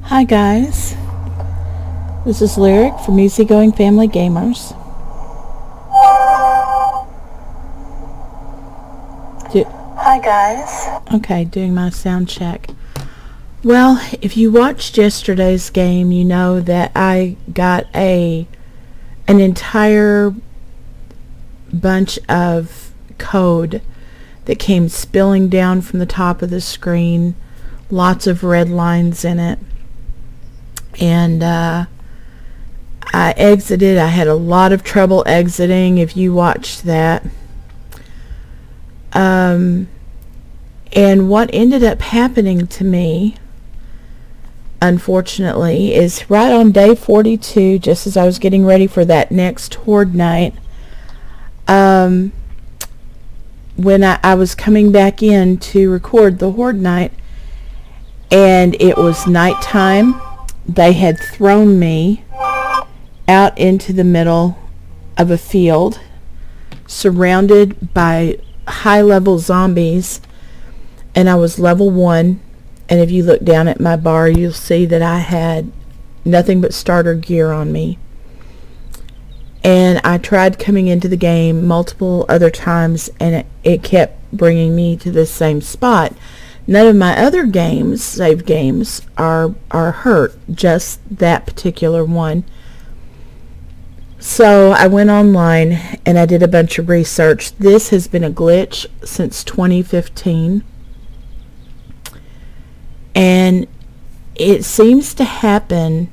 Hi guys, this is Lyric from Easygoing Family Gamers. Hi guys. Okay, doing my sound check. Well, if you watched yesterday's game, you know that I got an entire bunch of code that came spilling down from the top of the screen, lots of red lines in it. And I exited. I had a lot of trouble exiting, if you watched that. And what ended up happening to me, unfortunately, is right on day 42, just as I was getting ready for that next Horde night, when I was coming back in to record the Horde night, and it was nighttime. They had thrown me out into the middle of a field surrounded by high-level zombies, and I was level 1, and if you look down at my bar, you'll see that I had nothing but starter gear on me. And I tried coming into the game multiple other times, and it kept bringing me to the same spot. None of my other games, save games, are hurt, just that particular one. So I went online and I did a bunch of research. This has been a glitch since 2015. And it seems to happen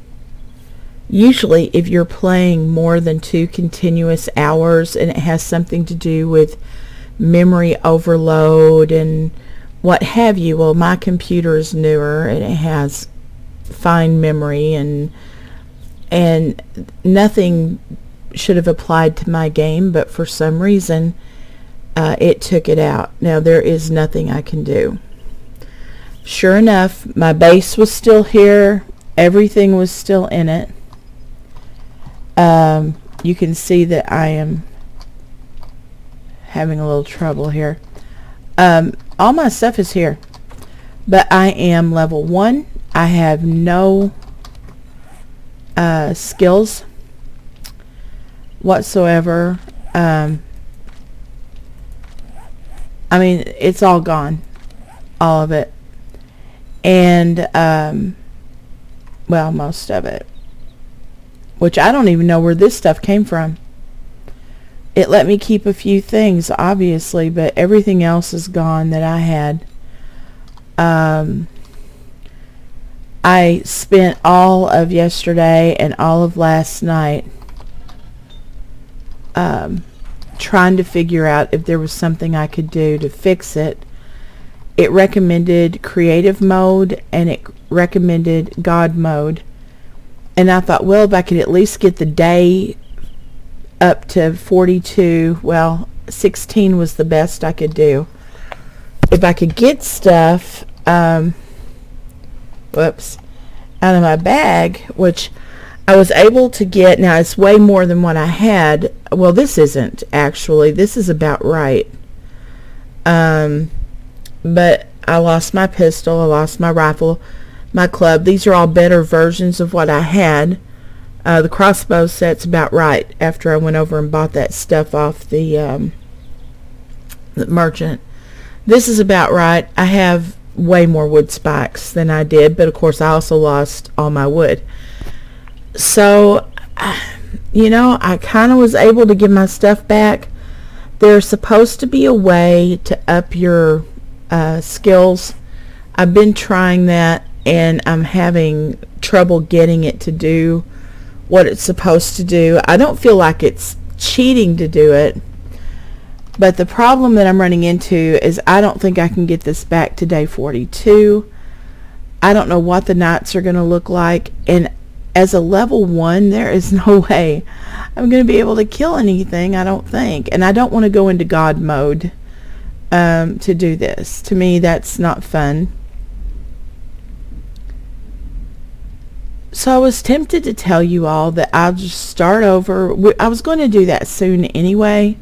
usually if you're playing more than 2 continuous hours, and it has something to do with memory overload and what have you. Well, my computer is newer and it has fine memory, and nothing should have applied to my game, but for some reason it took it out. Now there is nothing I can do. Sure enough, my base was still here, everything was still in it. You can see that I am having a little trouble here. All my stuff is here, but I am level 1. I have no skills whatsoever. I mean, it's all gone, all of it, and well, most of it, which I don't even know where this stuff came from. It let me keep a few things, obviously, but everything else is gone that I had. I spent all of yesterday and all of last night trying to figure out if there was something I could do to fix it. It recommended creative mode and it recommended God mode. And I thought, well, if I could at least get the day up to 42, well, 16 was the best I could do. If I could get stuff whoops, out of my bag, which I was able to get. Now it's way more than what I had. Well, this isn't actually, this is about right. But I lost my pistol, I lost my rifle, my club. These are all better versions of what I had. The crossbow set's about right after I went over and bought that stuff off the merchant. This is about right. I have way more wood spikes than I did, but of course I also lost all my wood. So, you know, I kind of was able to get my stuff back. There's supposed to be a way to up your skills. I've been trying that, and I'm having trouble getting it to do what it's supposed to do. I don't feel like it's cheating to do it, but the problem that I'm running into is I don't think I can get this back to day 42. I don't know what the nights are going to look like, and as a level 1, there is no way I'm going to be able to kill anything, I don't think. And I don't want to go into God mode to do this. To me, that's not fun. So I was tempted to tell you all that I'll just start over. I was going to do that soon anyway.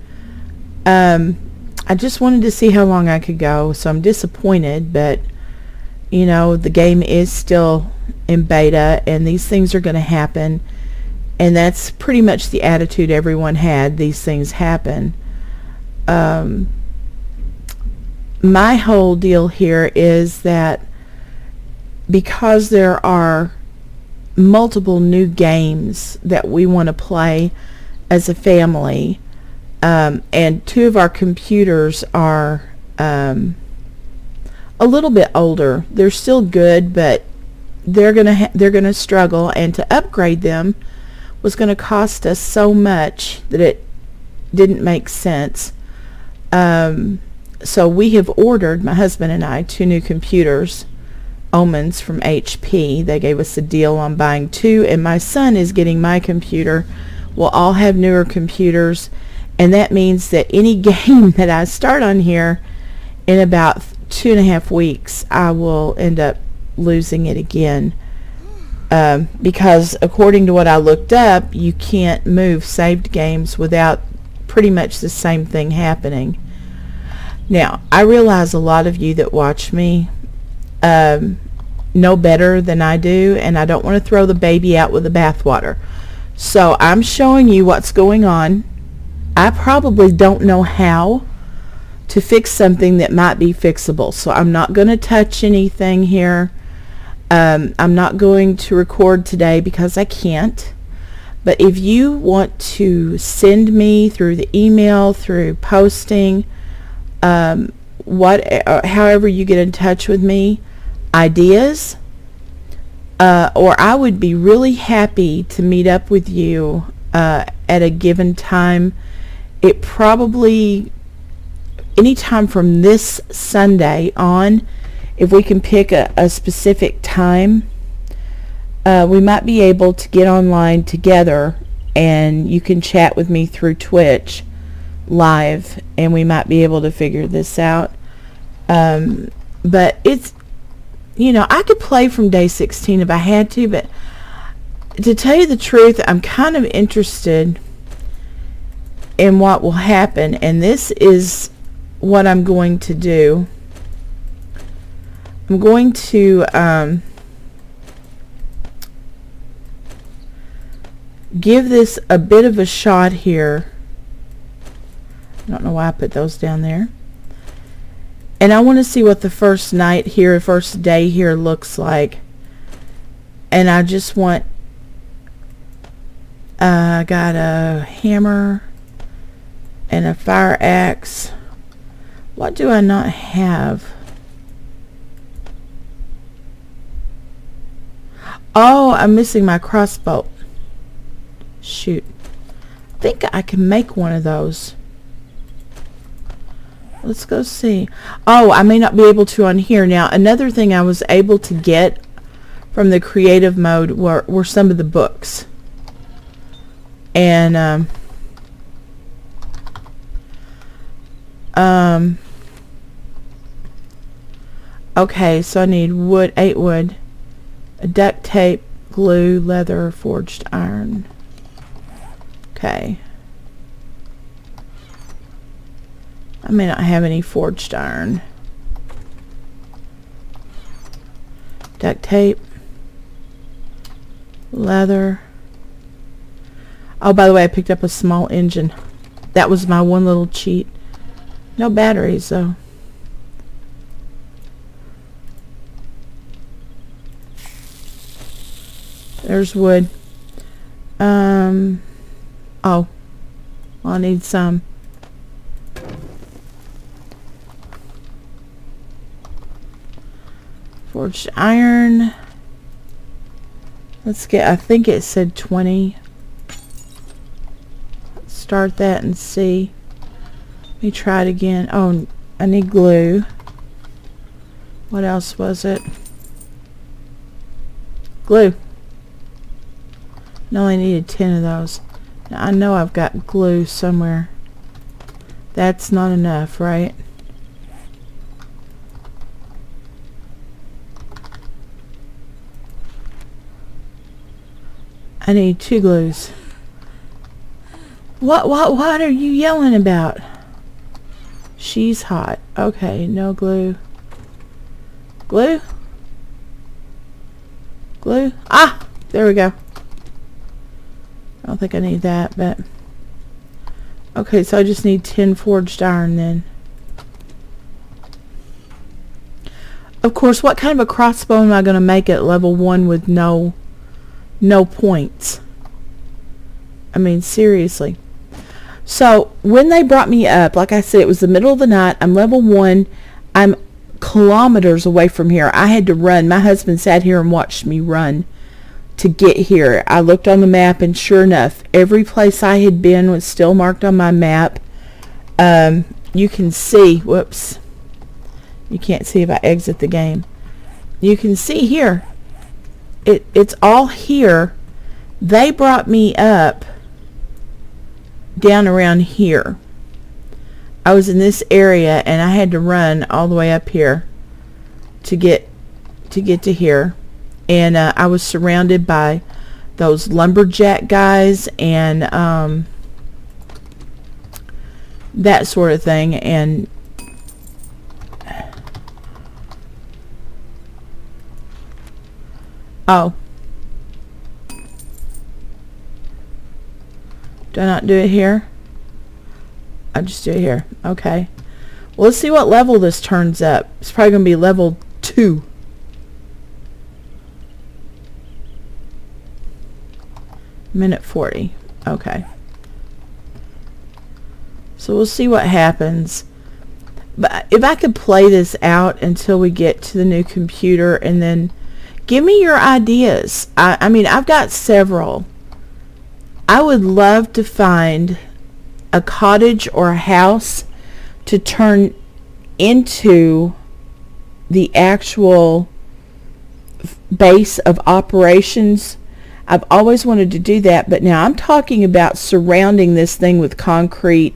I just wanted to see how long I could go, so I'm disappointed, but you know, the game is still in beta, and these things are going to happen, and that's pretty much the attitude everyone had. These things happen. My whole deal here is that because there are multiple new games that we want to play as a family, and 2 of our computers are a little bit older. They're still good, but they're gonna struggle, and to upgrade them was going to cost us so much that it didn't make sense. So we have ordered, my husband and I, 2 new computers, Omens from HP. They gave us a deal on buying 2, and my son is getting my computer. We'll all have newer computers, and that means that any game that I start on here in about 2.5 weeks, I will end up losing it again. Because according to what I looked up, you can't move saved games without pretty much the same thing happening. Now, I realize a lot of you that watch me know better than I do, and I don't want to throw the baby out with the bathwater. So I'm showing you what's going on. I probably don't know how to fix something that might be fixable, so I'm not going to touch anything here. I'm not going to record today because I can't. But if you want to send me through the email, through posting, however you get in touch with me, ideas, or I would be really happy to meet up with you at a given time. It probably anytime from this Sunday on, if we can pick a specific time, we might be able to get online together, and you can chat with me through Twitch live, and we might be able to figure this out. But it's, I could play from day 16 if I had to, but to tell you the truth, I'm kind of interested in what will happen, and this is what I'm going to do. I'm going to give this a bit of a shot here. I don't know why I put those down there. And I want to see what the first night here, first day here looks like. And I just want, I got a hammer and a fire axe. What do I not have? Oh, I'm missing my crossbow. Shoot. I think I can make one of those. Let's go see. Oh, I may not be able to on here. Now, another thing I was able to get from the creative mode were some of the books. And, okay, so I need wood, 8 wood, a duct tape, glue, leather, forged iron. Okay. I may not have any forged iron. Duct tape, leather. Oh, by the way, I picked up a small engine. That was my one little cheat. No batteries, though. There's wood. Oh, I need some. Forged iron. Let's get, I think it said 20. Let's start that and see. Let me try it again. Oh, I need glue. What else was it? Glue. I only needed 10 of those. Now, I know I've got glue somewhere. That's not enough, right? I need 2 glues. What are you yelling about? She's hot. Okay, no glue. Glue? Glue. Ah! There we go. I don't think I need that, but... Okay, so I just need 10 forged iron then. Of course, what kind of a crossbow am I going to make at level 1 with no points? I mean, seriously. So, when they brought me up, like I said, it was the middle of the night. I'm level 1. I'm kilometers away from here. I had to run. My husband sat here and watched me run to get here. I looked on the map, and sure enough, every place I had been was still marked on my map. You can see, whoops, you can't see if I exit the game. You can see here, it's all here. They brought me up down around here. I was in this area, and I had to run all the way up here to get to here. And I was surrounded by those lumberjack guys and that sort of thing. And oh, do I not do it here? I just do it here. Okay. Well, let's see what level this turns up. It's probably going to be level 2. Minute 40. Okay. So we'll see what happens. But if I could play this out until we get to the new computer, and then give me your ideas. I mean, I've got several. I would love to find a cottage or a house to turn into the actual base of operations. I've always wanted to do that, but now I'm talking about surrounding this thing with concrete,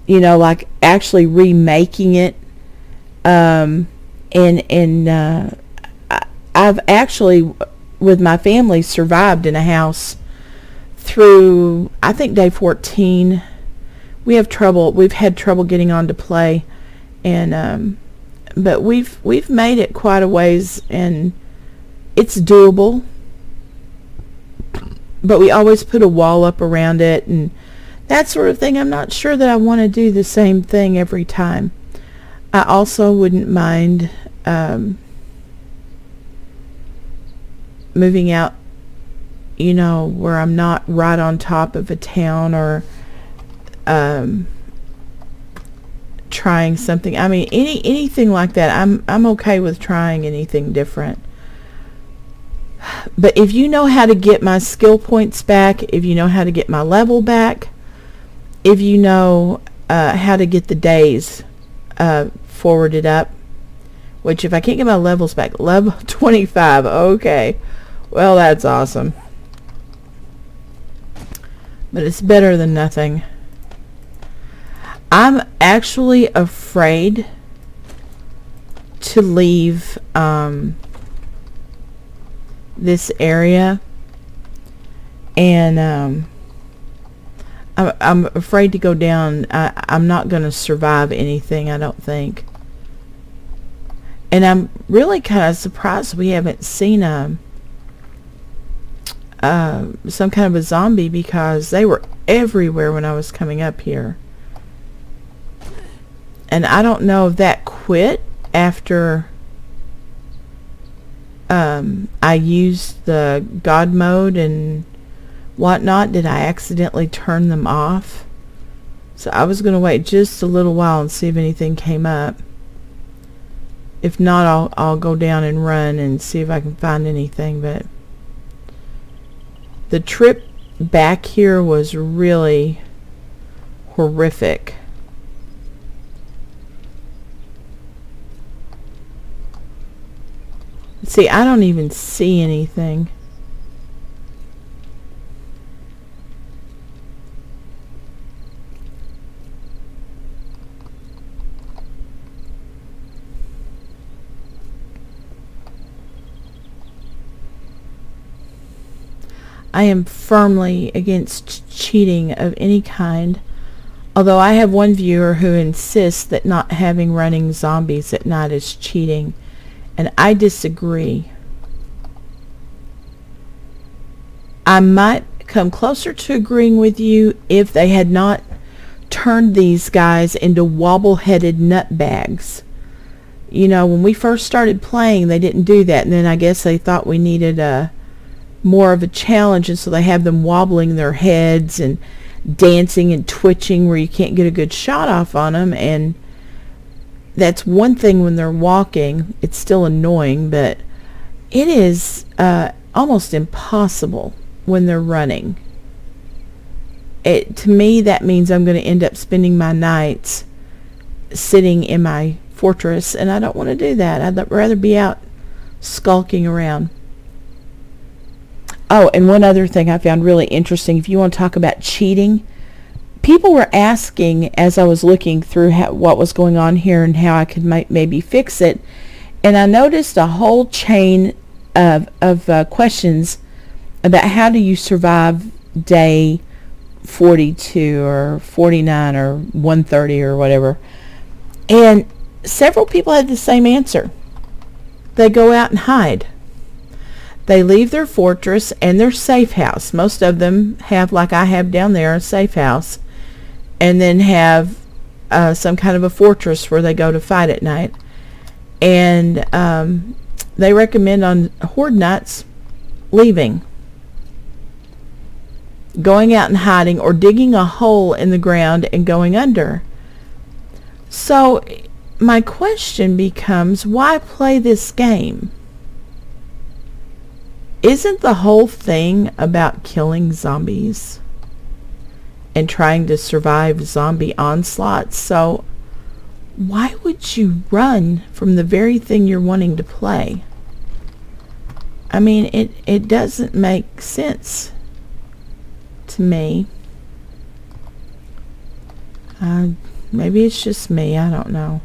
you know, like actually remaking it. I've actually, with my family, survived in a house through, I think, day 14. We've had trouble getting on to play, and but we've made it quite a ways, and it's doable. But we always put a wall up around it and that sort of thing. I'm not sure that I want to do the same thing every time. I also wouldn't mind moving out, you know, where I'm not right on top of a town, or trying something. I mean, anything like that. I'm okay with trying anything different. But if you know how to get my skill points back, if you know how to get my level back, if you know how to get the days forwarded up, which if I can't get my levels back, level 25, okay, well, that's awesome. But it's better than nothing. I'm actually afraid to leave this area, and I'm afraid to go down. I'm not going to survive anything, I don't think. And I'm really kind of surprised we haven't seen some kind of a zombie, because they were everywhere when I was coming up here. And I don't know if that quit after I used the God mode and whatnot. Did I accidentally turn them off? So I was going to wait just a little while and see if anything came up. If not, I'll go down and run and see if I can find anything. But the trip back here was really horrific. See, I don't even see anything. I am firmly against cheating of any kind, although I have one viewer who insists that not having running zombies at night is cheating, and I disagree. I might come closer to agreeing with you if they had not turned these guys into wobble-headed nutbags. You know, when we first started playing, they didn't do that, and then I guess they thought we needed more of a challenge, and so they have them wobbling their heads and dancing and twitching where you can't get a good shot off on them. And that's one thing when they're walking. It's still annoying, but it is almost impossible when they're running. To me, that means I'm going to end up spending my nights sitting in my fortress, and I don't want to do that. I'd rather be out skulking around. Oh, and one other thing I found really interesting, if you want to talk about cheating, people were asking as I was looking through what was going on here and how I could maybe fix it, and I noticed a whole chain of questions about how do you survive day 42 or 49 or 130 or whatever, and several people had the same answer. They go out and hide. They leave their fortress and their safe house. Most of them have, like I have down there, a safe house, and then have some kind of a fortress where they go to fight at night. And they recommend on horde nights leaving, going out and hiding, or digging a hole in the ground and going under. So my question becomes, why play this game? Isn't the whole thing about killing zombies and trying to survive zombie onslaughts? So why would you run from the very thing you're wanting to play? I mean, it doesn't make sense to me. Maybe it's just me. I don't know.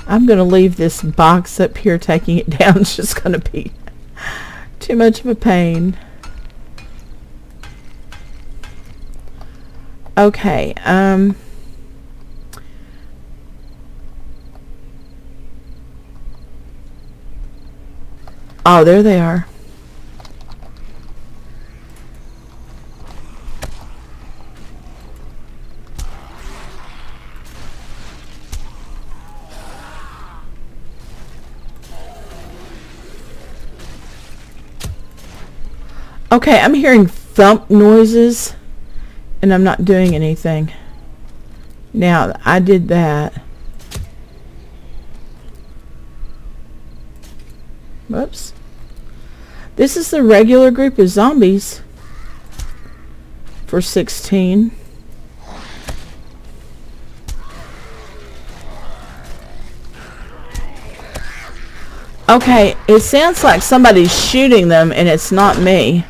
I'm going to leave this box up here. Taking it down is just going to be too much of a pain. Okay. Oh, there they are. Okay, I'm hearing thump noises, and I'm not doing anything. Now, I did that. Whoops. This is the regular group of zombies for 16. Okay, it sounds like somebody's shooting them, and it's not me.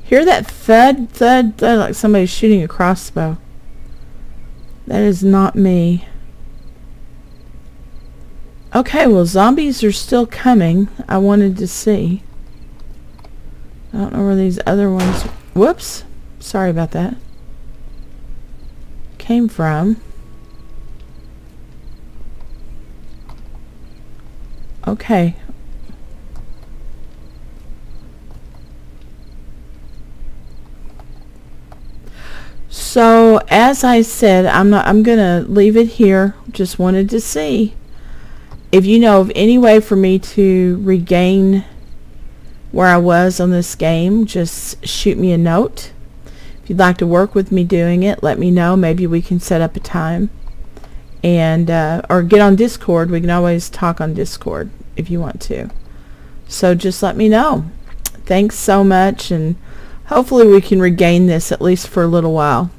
Hear that thud, thud, thud, like somebody's shooting a crossbow. That is not me. Okay, well, zombies are still coming. I wanted to see. I don't know where these other ones... Whoops. Sorry about that. Came from. Okay. So, as I said, I'm going to leave it here. Just wanted to see if you know of any way for me to regain where I was on this game. Just shoot me a note. If you'd like to work with me doing it, let me know. Maybe we can set up a time, and or get on Discord. We can always talk on Discord if you want to. So just let me know. Thanks so much, and hopefully we can regain this at least for a little while.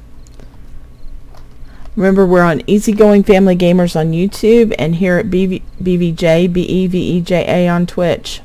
Remember, we're on Easygoing Family Gamers on YouTube, and here at BVJ, BEVEJA on Twitch.